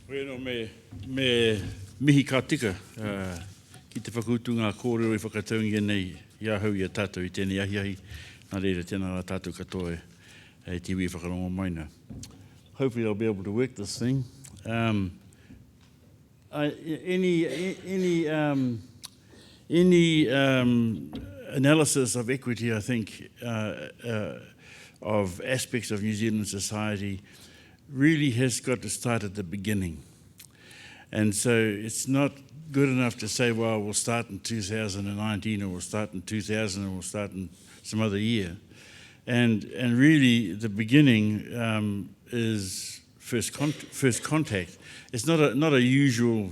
Bueno, me mihi ka tika ki te whakutunga kōrero I whakataungia nei I ahau I a tātou I tēnei ahiahi. Nā reira tēnā rā tātou katoa e te iwi whakarongo maina. Hopefully I'll be able to work this thing. Any analysis of equity, I think, of aspects of New Zealand society really has got to start at the beginning. And so it's not good enough to say, well, we'll start in 2019 or we'll start in 2000 or we'll start in some other year. And really the beginning is first contact. It's not a usual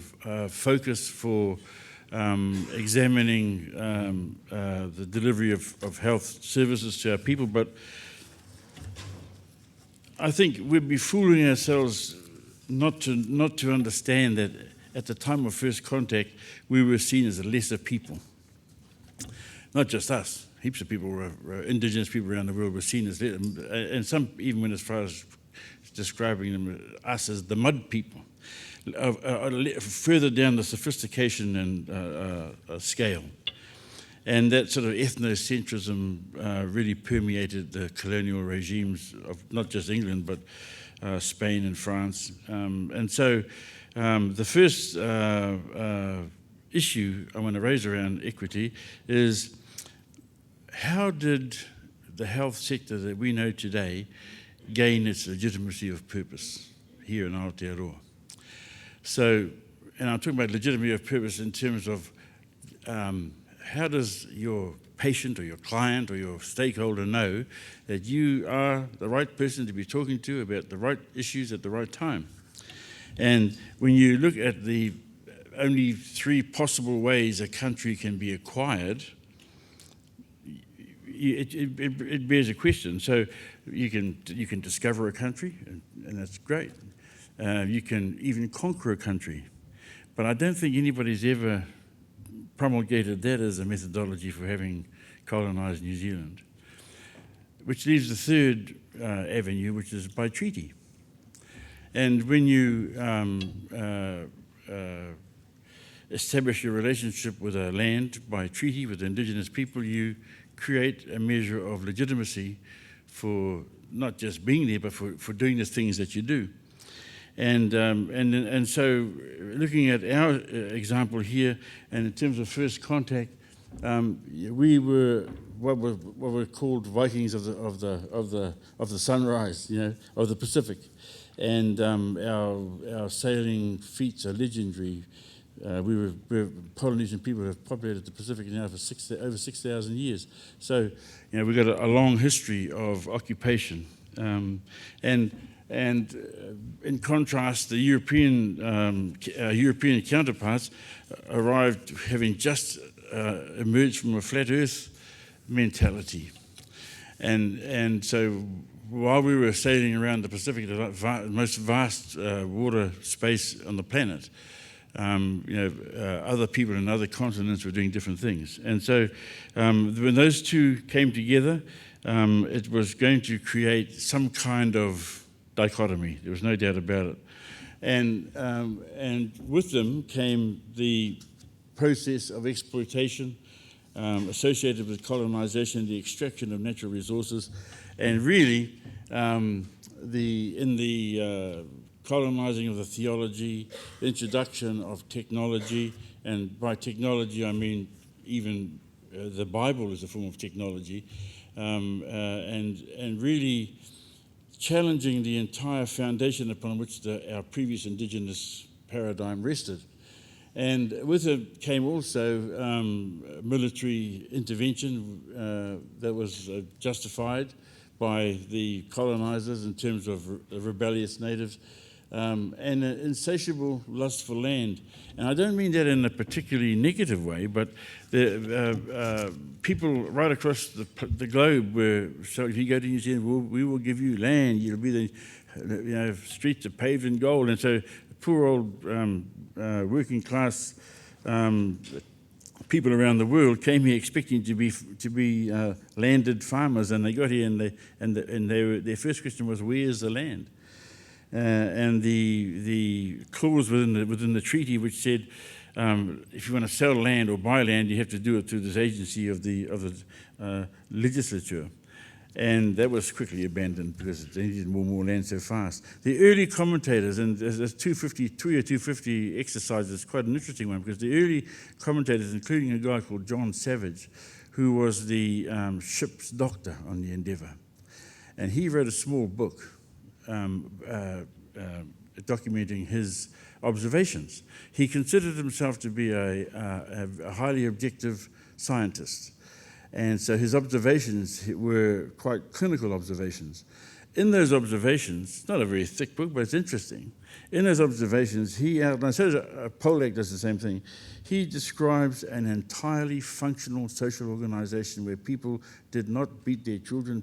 focus for examining the delivery of health services to our people, but I think we'd be fooling ourselves not to understand that at the time of first contact, we were seen as a lesser people. Not just us. Heaps of people, indigenous people around the world were seen as, and some even went as far as describing them, us as the mud people. Further down the sophistication and scale. And that sort of ethnocentrism really permeated the colonial regimes of not just England, but Spain and France. And so the first issue I want to raise around equity is, how did the health sector that we know today gain its legitimacy of purpose here in Aotearoa? So, and I'm talking about legitimacy of purpose in terms of how does your patient or your client or your stakeholder know that you are the right person to be talking to about the right issues at the right time? And when you look at the only 3 possible ways a country can be acquired, it bears a question. So you can discover a country, and that's great. You can even conquer a country. But I don't think anybody's ever promulgated that as a methodology for having colonized New Zealand. Which leaves the third avenue, which is by treaty. And when you establish your relationship with a land by treaty with indigenous people, you create a measure of legitimacy for not just being there, but for doing the things that you do. And so looking at our example here, and in terms of first contact, we were what were called Vikings of the sunrise, of the Pacific, and our sailing feats are legendary. We're Polynesian people who have populated the Pacific now for over 6,000 years. So we've got a long history of occupation, and in contrast, the European counterparts arrived having just emerged from a flat Earth mentality, and so while we were sailing around the Pacific, the most vast water space on the planet, other people in other continents were doing different things, and so when those two came together, it was going to create some kind of dichotomy. There was no doubt about it. And with them came the process of exploitation associated with colonization, the extraction of natural resources, and really in the colonizing of the theology, the introduction of technology, and by technology I mean even the Bible is a form of technology, and really challenging the entire foundation upon which our previous indigenous paradigm rested. And with it came also military intervention that was justified by the colonizers in terms of rebellious natives, and an insatiable lust for land. And I don't mean that in a particularly negative way, but the people right across the globe were, so if you go to New Zealand, we will give you land, you'll be the streets are paved in gold. And so poor old working class people around the world came here expecting to be landed farmers, and they got here and their first question was, where's the land? and the clause within the treaty which said if you want to sell land or buy land, you have to do it through this agency of the legislature. And that was quickly abandoned because they needed more land so fast. The early commentators, and there's 253 or 250 exercise is quite an interesting one, because the early commentators, including a guy called John Savage, who was the ship's doctor on the Endeavour, and he wrote a small book documenting his observations. He considered himself to be a highly objective scientist. And so his observations were quite clinical observations. In those observations, it's not a very thick book, but it's interesting. In those observations, he outlines, so Pollack does the same thing, he describes an entirely functional social organization where people did not beat their children,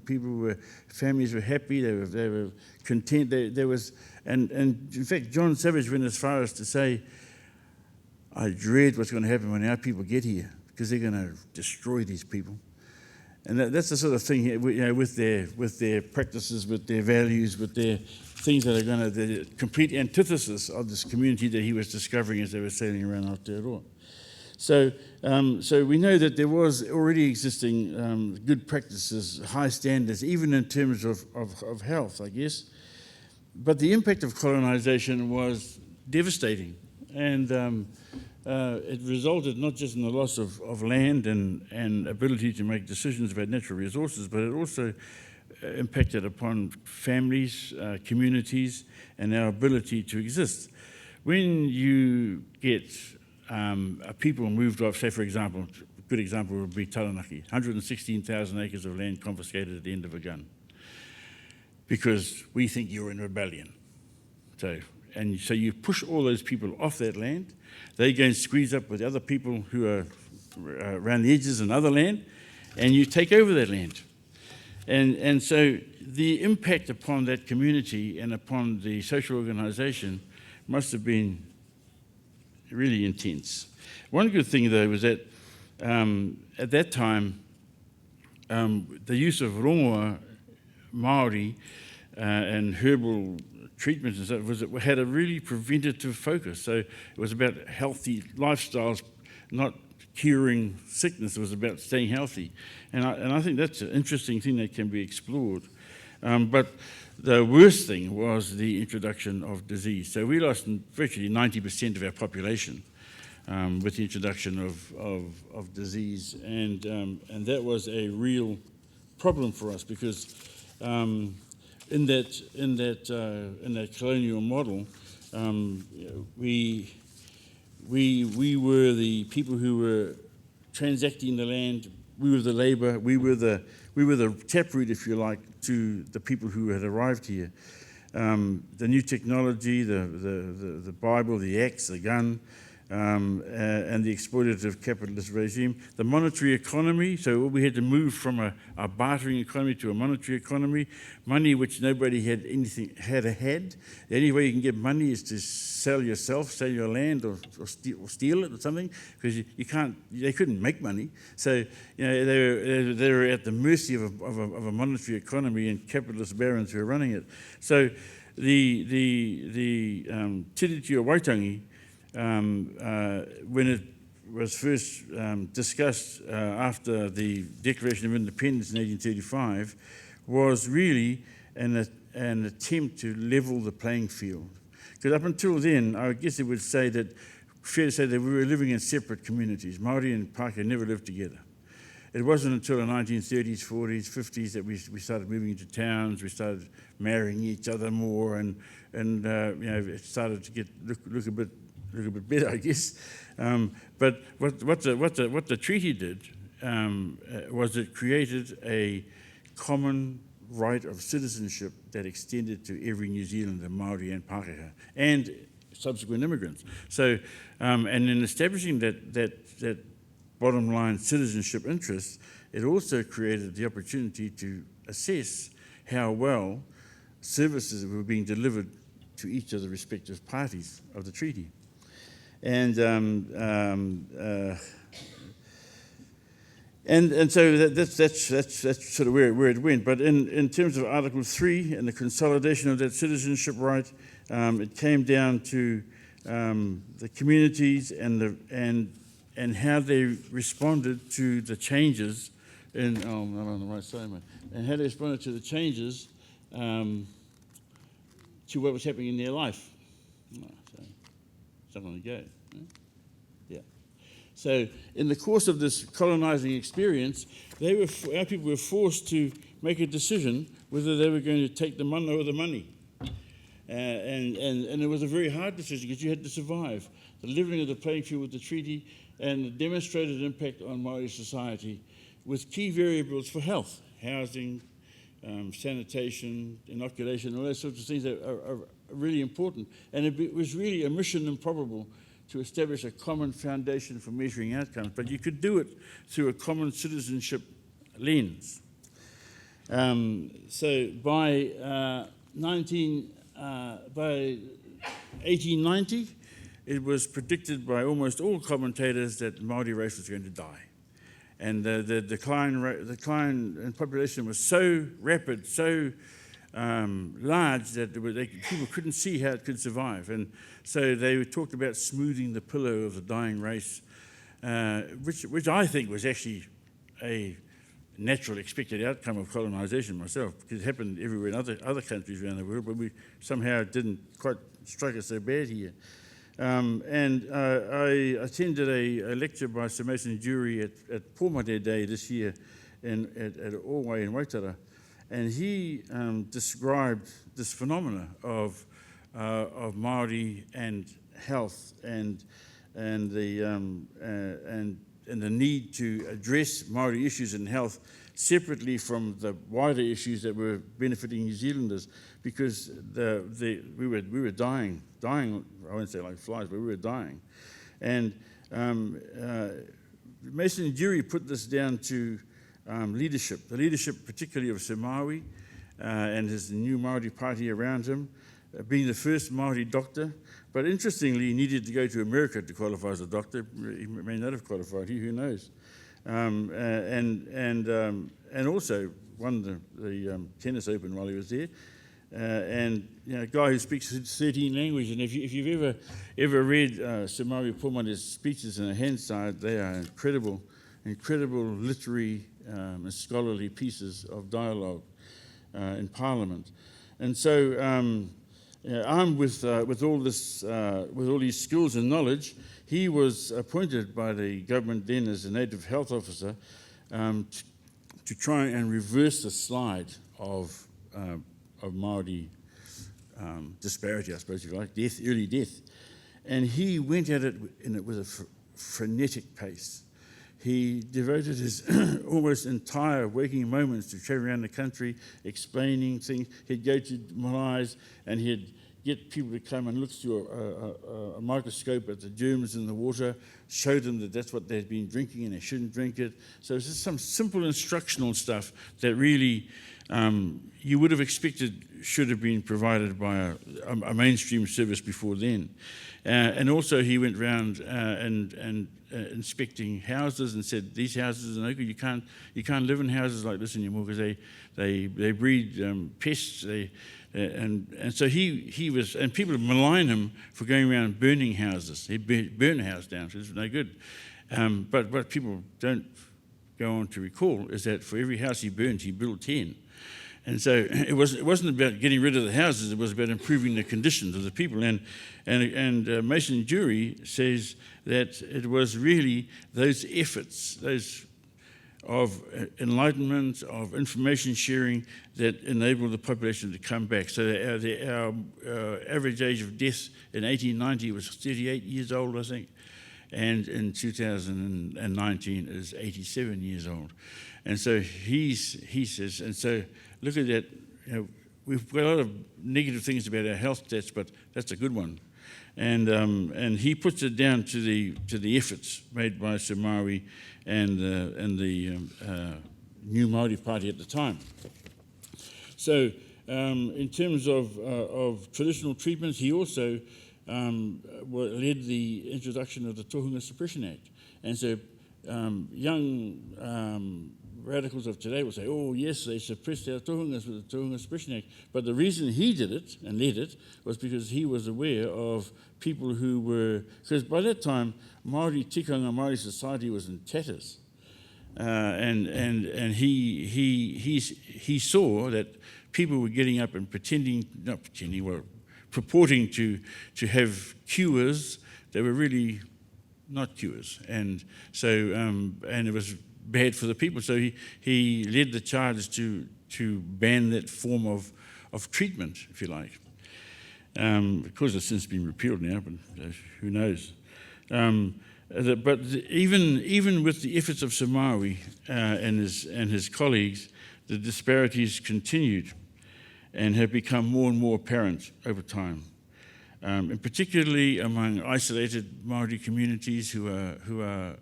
families were happy, they were content, and in fact, John Savage went as far as to say, I dread what's going to happen when our people get here, because they're going to destroy these people. And that's the sort of thing, with their practices, with their values, with their things that are going to, the complete antithesis of this community that he was discovering as they were sailing around Aotearoa. So we know that there was already existing good practices, high standards, even in terms of health, I guess. But the impact of colonization was devastating. And it resulted not just in the loss of land and ability to make decisions about natural resources, but it also impacted upon families, communities, and our ability to exist. When you get people moved off, say for example, a good example would be Taranaki, 116,000 acres of land confiscated at the end of a gun, because we think you're in rebellion. So you push all those people off that land. They go and squeeze up with other people who are around the edges in other land, and you take over that land. And so the impact upon that community and upon the social organization must have been really intense. One good thing, though, was that at that time, the use of rongoa Māori and herbal treatments and stuff had a really preventative focus. So it was about healthy lifestyles, not curing sickness. It was about staying healthy. And I think that's an interesting thing that can be explored. But the worst thing was the introduction of disease. So we lost virtually 90% of our population with the introduction of disease. And that was a real problem for us, because in that colonial model, we were the people who were transacting the land. We were the labour. We were the taproot, if you like, to the people who had arrived here. The new technology, the Bible, the axe, the gun, and the exploitative capitalist regime. The monetary economy, so we had to move from a bartering economy to a monetary economy. Money which nobody had had. The only way you can get money is to sell yourself, sell your land, or steal it or something, because they couldn't make money. So they were at the mercy of a monetary economy and capitalist barons who were running it. So the Tiriti o Waitangi, when it was first discussed after the Declaration of Independence in 1835, was really an attempt to level the playing field. Because up until then, I guess it would say that, fair to say that we were living in separate communities. Māori and Pākehā never lived together. It wasn't until the 1930s, 40s, 50s that we started moving into towns. We started marrying each other more, and it started to look a bit better, I guess. But what the treaty did was it created a common right of citizenship that extended to every New Zealander, Māori and Pākehā, and subsequent immigrants. So, and in establishing that bottom line citizenship interest, it also created the opportunity to assess how well services were being delivered to each of the respective parties of the treaty. And And so that's sort of where it went. But in terms of Article 3 and the consolidation of that citizenship right, it came down to the communities and how they responded to the changes in, oh, I'm not on the right side, mate, and how they responded to the changes to what was happening in their life. Oh, so it's not going to go. Yeah. So in the course of this colonizing experience, our people were forced to make a decision whether they were going to take the mana or the money. And it was a very hard decision because you had to survive. The levelling of the playing field with the treaty and the demonstrated impact on Māori society with key variables for health, housing, sanitation, inoculation, all those sorts of things that are really important. And it was really a mission improbable to establish a common foundation for measuring outcomes, but you could do it through a common citizenship lens. So by 1890, it was predicted by almost all commentators that the Māori race was going to die. And the decline in population was so rapid, so large that people couldn't see how it could survive. And so they talked about smoothing the pillow of the dying race, which I think was actually a natural expected outcome of colonization myself, because it happened everywhere in other countries around the world, but we somehow didn't quite strike us so bad here. I attended a lecture by Sir Mason Jury at Pōmate Day this year at Orway in Waitara, and he described this phenomena of Māori and health and the need to address Māori issues in health separately from the wider issues that were benefiting New Zealanders, because we were dying. I won't say like flies, but we were dying. And Mason and Jury put this down to leadership, the leadership particularly of Sir Maui and his new Māori party around him, being the first Māori doctor. But interestingly, he needed to go to America to qualify as a doctor. He may not have qualified, who knows. And also won the tennis open while he was there. And a guy who speaks 13 languages, and if you've ever read Sir Maui Pōmate's speeches in a Hansard, they are incredible literary and scholarly pieces of dialogue in Parliament. And so armed with all these skills and knowledge, he was appointed by the government then as a native health officer to try and reverse the slide of Māori disparity, I suppose, if you like, early death. And he went at it with a frenetic pace. He devoted his almost entire waking moments to travel around the country, explaining things. He'd go to Marais and he'd get people to come and look through a microscope at the germs in the water, show them that that's what they'd been drinking and they shouldn't drink it. So it's just some simple instructional stuff that really you would have expected should have been provided by a mainstream service before then. And also he went around and inspecting houses and said, these houses are no good. You can't live in houses like this anymore because they breed pests. And so he was, and people malign him for going around burning houses. He'd burn a house down, so it's no good. But what people don't go on to recall is that for every house he burned, he built 10. And so it wasn't about getting rid of the houses, it was about improving the conditions of the people. And Mason Jury says that it was really those efforts, those of enlightenment, of information sharing that enabled the population to come back. So our average age of death in 1890 was 38 years old, I think, and in 2019 is 87 years old. And so he says, and so look at that, we've got a lot of negative things about our health stats, but that's a good one. And he puts it down to the efforts made by Sir Maui and the new Māori party at the time. So in terms of traditional treatments, he also led the introduction of the Tohunga Suppression Act. And so young radicals of today will say, oh yes, they suppressed our tohungas with the Tohunga Suppression Act. But the reason he did it and led it was because he was aware of people who were, because by that time, Māori tikanga, Māori society was in tatters. And he saw that people were getting up and purporting to have cures that were really not cures. And so, and it was bad for the people. So he led the charge to ban that form of treatment, if you like. Of course, it's since been repealed now, but who knows? But even with the efforts of Samawi and his colleagues, the disparities continued and have become more and more apparent over time. And particularly among isolated Māori communities who are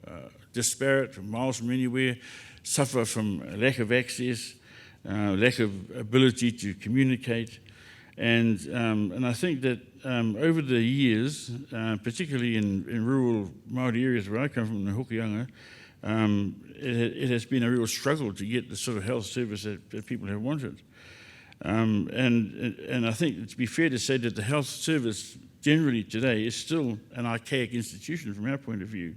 disparate, miles from anywhere, suffer from a lack of access, lack of ability to communicate. And I think that over the years, particularly in rural Māori areas where I come from, in Hokianga, it has been a real struggle to get the sort of health service that people have wanted. And I think to be fair to say that the health service generally today is still an archaic institution from our point of view.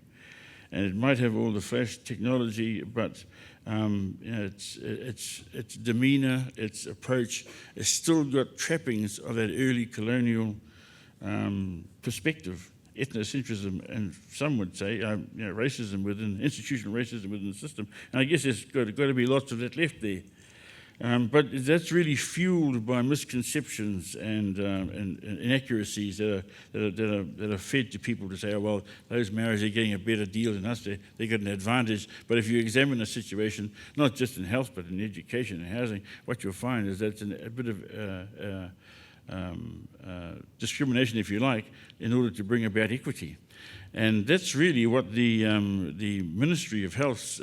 And it might have all the flash technology, but its demeanour, its approach, has still got trappings of that early colonial perspective, ethnocentrism, and some would say racism institutional racism within the system. And I guess there's got to be lots of that left there. But that's really fueled by misconceptions and inaccuracies that are fed to people to say, oh, well, those Maoris are getting a better deal than us, they got an advantage. But if you examine the situation, not just in health, but in education and housing, what you'll find is that's a bit of discrimination, if you like, in order to bring about equity. And that's really what the Ministry of Health's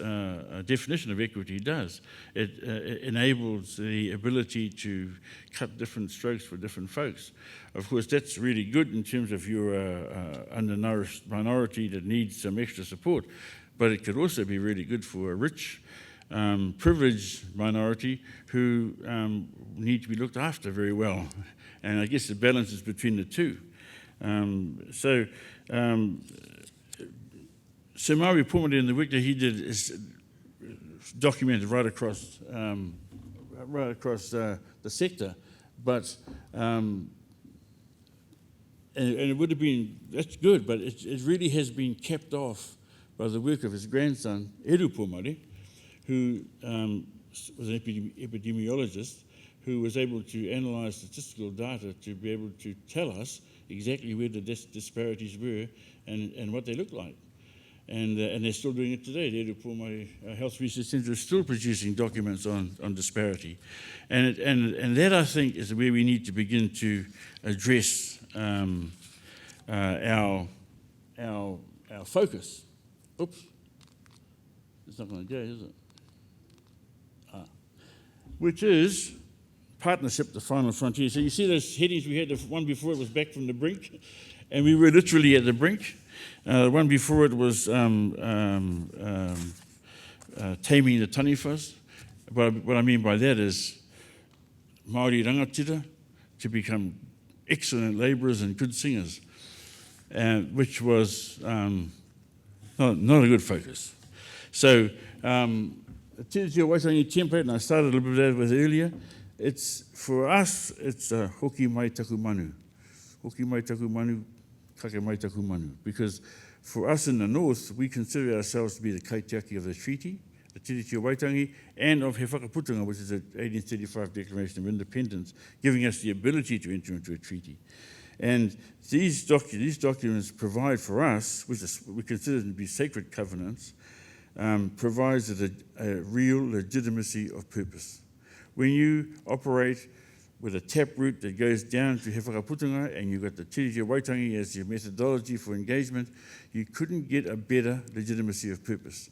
definition of equity does. It enables the ability to cut different strokes for different folks. Of course, that's really good in terms of your undernourished minority that needs some extra support, but it could also be really good for a rich, privileged minority who need to be looked after very well. And I guess the balance is between the two. Samawi Pumari in the work that he did is documented right across the sector, but and it would have been, that's good, but it really has been kept off by the work of his grandson, Eru Pumari, who was an epidemiologist who was able to analyse statistical data to be able to tell us exactly where the disparities were and what they looked like. And they're still doing it today. The Aotearoa Health Research Centre is still producing documents on disparity. And that, I think, is where we need to begin to address our focus. Oops. It's not going to go, is it? Which is partnership, the final frontier. So you see those headings we had, the one before it was back from the brink, and we were literally at the brink. The one before it was taming the tanifas. What I mean by that is Māori rangatira to become excellent labourers and good singers, which was not a good focus. So the Te Waitangi template, and I started a little bit with that earlier, it's, for us, it's hoki mai taku manu. Hoki mai taku manu, kake mai taku manu. Because for us in the north, we consider ourselves to be the kaitiaki of the treaty, the Te Waitangi, and of He Whakaputunga, which is the 1835 Declaration of Independence, giving us the ability to enter into a treaty. And these documents provide for us, which we consider them to be sacred covenants, provides a real legitimacy of purpose. When you operate with a taproot that goes down to He Whakaputunga and you've got the Te Waitangi as your methodology for engagement, you couldn't get a better legitimacy of purpose.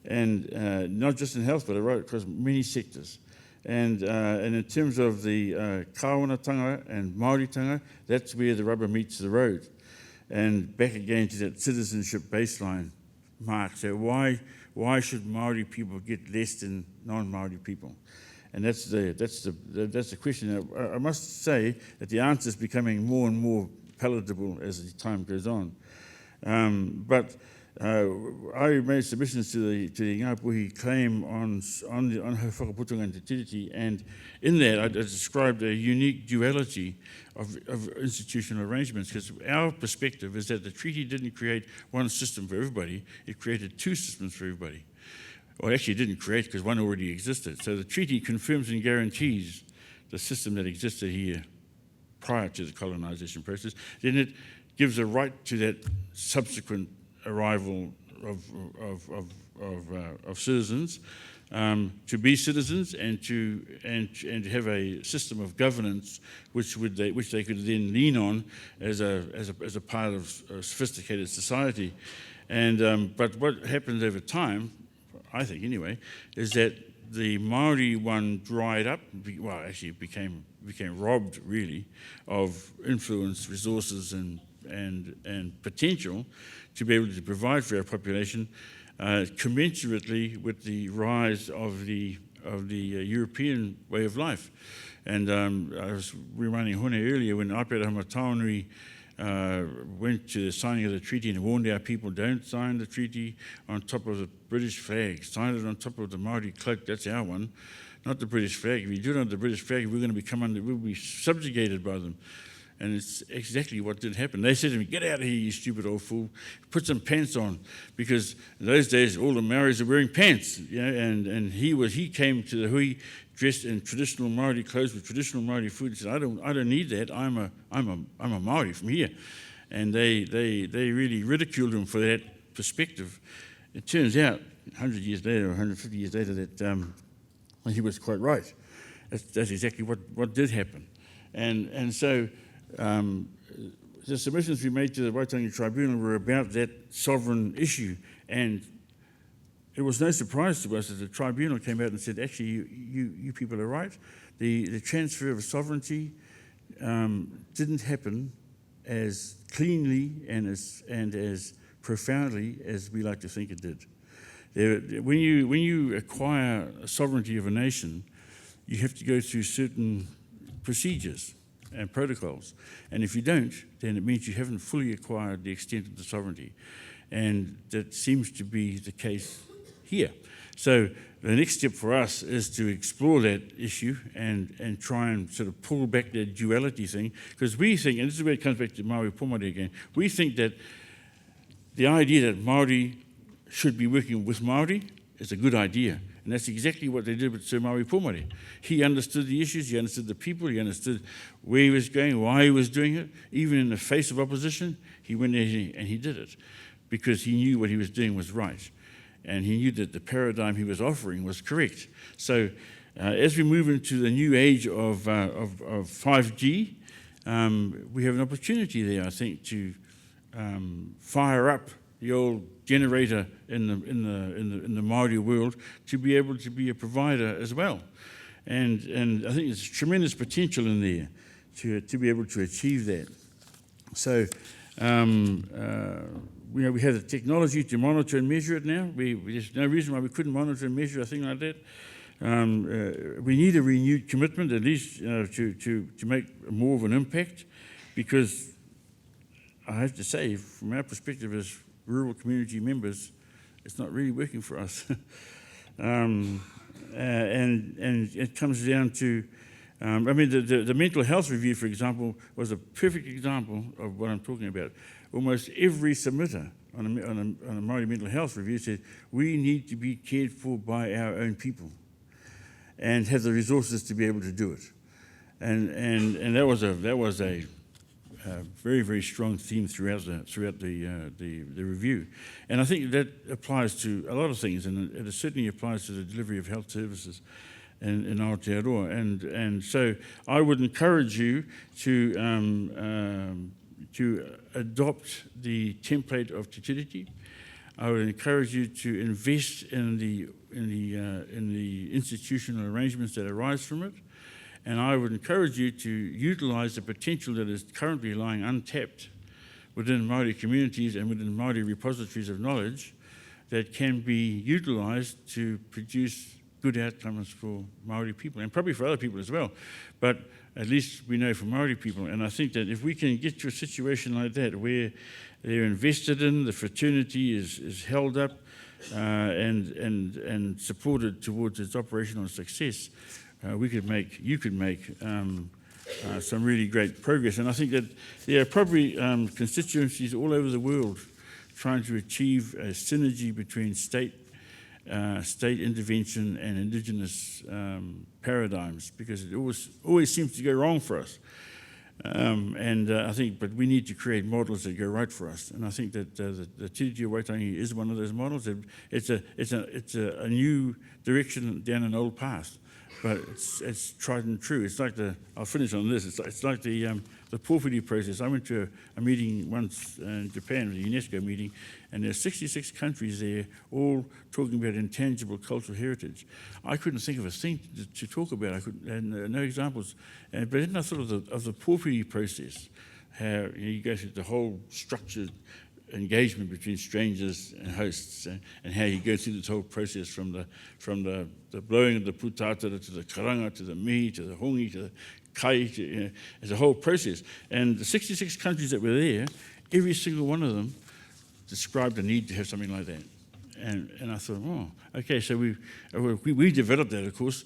And not just in health, but right across many sectors. And in terms of the Kāwanatanga and Māoritanga, that's where the rubber meets the road. And back again to that citizenship baseline, mark. So why should Maori people get less than non-Maori people? And that's the question. I must say that the answer is becoming more and more palatable as the time goes on. But I made submissions to the Ngāpuhi claim on her whakaputunga and te tiriti, and in that I described a unique duality of institutional arrangements, because our perspective is that the treaty didn't create one system for everybody, it created two systems for everybody. Well, actually it didn't create, because one already existed. So the treaty confirms and guarantees the system that existed here prior to the colonization process. Then it gives a right to that subsequent arrival of citizens to be citizens and to have a system of governance which they could then lean on as a part of a sophisticated society. And but what happened over time, I think anyway, is that the Maori one dried up. Well, actually, it became robbed really of influence, resources, and potential to be able to provide for our population, commensurately with the rise of the European way of life. And I was reminding Hone earlier when Aotearoa Taonui went to the signing of the treaty and warned our people, don't sign the treaty on top of the British flag, sign it on top of the Māori cloak, that's our one, not the British flag. If you do it on the British flag, we'll be subjugated by them. And it's exactly what did happen. They said to me, get out of here, you stupid old fool. Put some pants on. Because in those days, all the Maoris were wearing pants. You know, and he came to the hui dressed in traditional Māori clothes with traditional Māori food. He said, I don't need that. I'm a Māori from here. And they really ridiculed him for that perspective. It turns out, 100 years later or 150 years later, that he was quite right. That's exactly what did happen. And so the submissions we made to the Waitangi Tribunal were about that sovereign issue, and it was no surprise to us that the tribunal came out and said, actually, you people are right. The transfer of sovereignty didn't happen as cleanly and as profoundly as we like to think it did. When you acquire a sovereignty of a nation, you have to go through certain procedures and protocols. And if you don't, then it means you haven't fully acquired the extent of the sovereignty. And that seems to be the case here. So the next step for us is to explore that issue and try and sort of pull back that duality thing, because we think, and this is where it comes back to Maori Pomare again, we think that the idea that Māori should be working with Māori is a good idea. And that's exactly what they did with Sir Maui Pomare. He understood the issues, he understood the people, he understood where he was going, why he was doing it. Even in the face of opposition, he went there and he did it because he knew what he was doing was right. And he knew that the paradigm he was offering was correct. So as we move into the new age of 5G, we have an opportunity there, I think, to fire up the old generator in the Māori world to be able to be a provider as well. And I think there's tremendous potential in there to be able to achieve that. So we have the technology to monitor and measure it now. There's no reason why we couldn't monitor and measure a thing like that. We need a renewed commitment, at least to make more of an impact, because I have to say, from our perspective as rural community members, it's not really working for us. And it comes down to, the mental health review, for example, was a perfect example of what I'm talking about. Almost every submitter on a Māori mental health review said, we need to be cared for by our own people and have the resources to be able to do it. And that was a very, very strong theme throughout the review. And I think that applies to a lot of things, and it certainly applies to the delivery of health services in Aotearoa. And so I would encourage you to adopt the template of Te Tiriti. I would encourage you to invest in the institutional arrangements that arise from it. And I would encourage you to utilise the potential that is currently lying untapped within Māori communities and within Māori repositories of knowledge that can be utilised to produce good outcomes for Māori people, and probably for other people as well. But at least we know for Māori people. And I think that if we can get to a situation like that, where they're invested in, the fraternity is held up and supported towards its operational success, you could make some really great progress. And I think that there are probably constituencies all over the world trying to achieve a synergy between state intervention and Indigenous paradigms, because it always seems to go wrong for us. I think, but we need to create models that go right for us. And I think that the Tiriti o Waitangi is one of those models. It's a new direction down an old path, but it's tried and true. It's like I'll finish on this. It's like the Pōwhiri process. I went to a meeting once in Japan, a UNESCO meeting, and there are 66 countries there, all talking about intangible cultural heritage. I couldn't think of a thing to talk about. No examples. But then I thought of the Pōwhiri process, how you go through the whole structured engagement between strangers and hosts, and how you go through this whole process from the blowing of the pūtātara to the karanga, to the mihi, to the hongi, to the kai, it's a whole process. And the 66 countries that were there, every single one of them described the need to have something like that. And I thought, oh, okay, so we developed that, of course,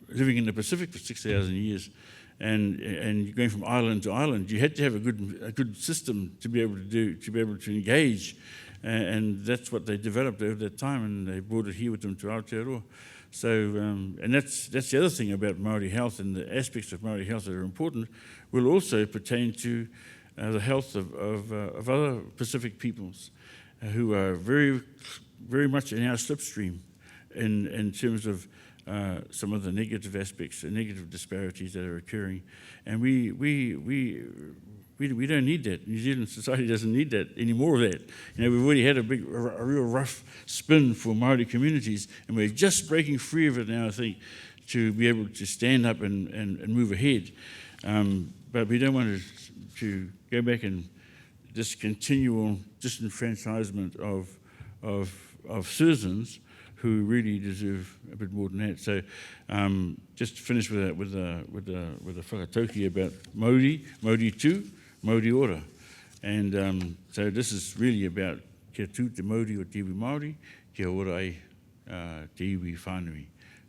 living in the Pacific for 6,000 years. And going from island to island, you had to have a good system to be able to engage, and that's what they developed over that time, and they brought it here with them to Aotearoa. So, and that's the other thing about Māori health, and the aspects of Māori health that are important will also pertain to the health of other Pacific peoples who are very, very much in our slipstream in terms of some of the negative aspects, the negative disparities that are occurring. And we don't need that. New Zealand society doesn't need that, any more of that. We've already had a real rough spin for Māori communities, and we're just breaking free of it now, I think, to be able to stand up and move ahead. But we don't want to go back and this continual disenfranchisement of citizens who really deserve a bit more than that. So, just to finish with a whakatauki about Māori tū, Māori ora. And so this is really about kia tū te Māori o te iwi Māori, kia ora ai te iwi whānui.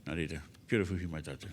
Nā reira, kia ora whiwhi mai tātou.